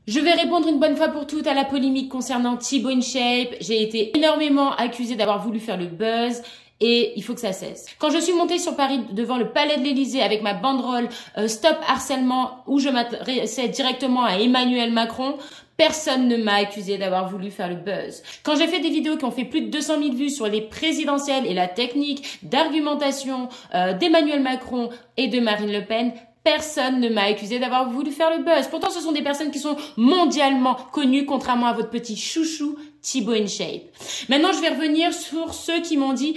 Je vais répondre une bonne fois pour toutes à la polémique concernant Thibaut InShape. J'ai été énormément accusée d'avoir voulu faire le buzz et il faut que ça cesse. Quand je suis montée sur Paris devant le palais de l'Élysée avec ma banderole Stop harcèlement où je m'adressais directement à Emmanuel Macron, personne ne m'a accusé d'avoir voulu faire le buzz. Quand j'ai fait des vidéos qui ont fait plus de 200 000 vues sur les présidentielles et la technique d'argumentation d'Emmanuel Macron et de Marine Le Pen, personne ne m'a accusé d'avoir voulu faire le buzz. Pourtant, ce sont des personnes qui sont mondialement connues, contrairement à votre petit chouchou Thibaut InShape. Maintenant, je vais revenir sur ceux qui m'ont dit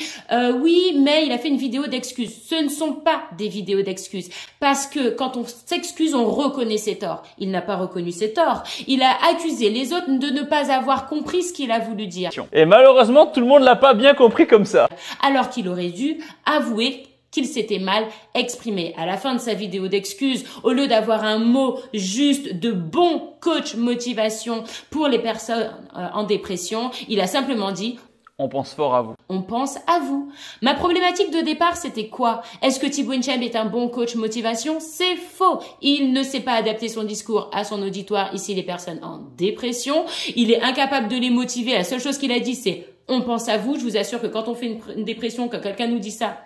oui, mais il a fait une vidéo d'excuses. Ce ne sont pas des vidéos d'excuses. Parce que quand on s'excuse, on reconnaît ses torts. Il n'a pas reconnu ses torts. Il a accusé les autres de ne pas avoir compris ce qu'il a voulu dire. Et malheureusement, tout le monde l'a pas bien compris comme ça. Alors qu'il aurait dû avouer qu'il s'était mal exprimé. À la fin de sa vidéo d'excuses, au lieu d'avoir un mot juste de bon coach motivation pour les personnes en dépression, il a simplement dit « On pense fort à vous ». On pense à vous. Ma problématique de départ, c'était quoi? Est-ce que Thibaut InShape est un bon coach motivation? C'est faux. Il ne sait pas adapter son discours à son auditoire, ici les personnes en dépression. Il est incapable de les motiver. La seule chose qu'il a dit, c'est « On pense à vous ». Je vous assure que quand on fait une dépression, quand quelqu'un nous dit ça,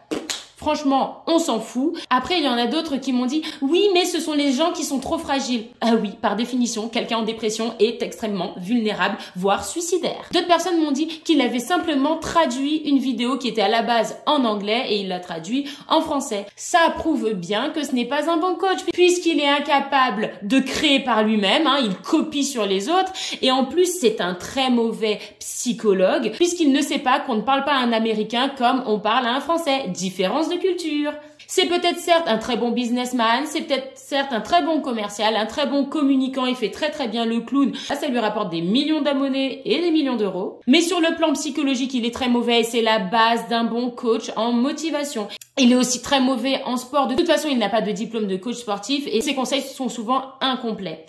franchement, on s'en fout. Après, il y en a d'autres qui m'ont dit « Oui, mais ce sont les gens qui sont trop fragiles. » Ah oui, par définition, quelqu'un en dépression est extrêmement vulnérable, voire suicidaire. D'autres personnes m'ont dit qu'il avait simplement traduit une vidéo qui était à la base en anglais et il l'a traduit en français. Ça prouve bien que ce n'est pas un bon coach puisqu'il est incapable de créer par lui-même, il copie sur les autres et en plus, c'est un très mauvais psychologue puisqu'il ne sait pas qu'on ne parle pas à un Américain comme on parle à un Français. Différence de culture. C'est peut-être certes un très bon businessman, c'est peut-être certes un très bon commercial, un très bon communicant, il fait très bien le clown. Ça lui rapporte des millions d'abonnés et des millions d'euros. Mais sur le plan psychologique, il est très mauvais et c'est la base d'un bon coach en motivation. Il est aussi très mauvais en sport. De toute façon, il n'a pas de diplôme de coach sportif et ses conseils sont souvent incomplets.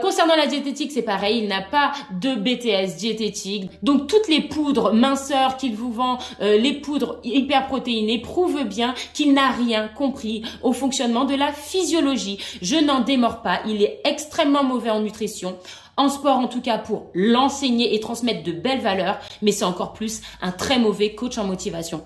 Concernant la diététique, c'est pareil. Il n'a pas de BTS diététique. Donc, toutes les poudres minceurs qu'il vous vend, les poudres hyper protéinées, prouvent bien qu'il n'a rien compris au fonctionnement de la physiologie. Je n'en démords pas. Il est extrêmement mauvais en nutrition. En sport, en tout cas, pour l'enseigner et transmettre de belles valeurs. Mais c'est encore plus un très mauvais coach en motivation.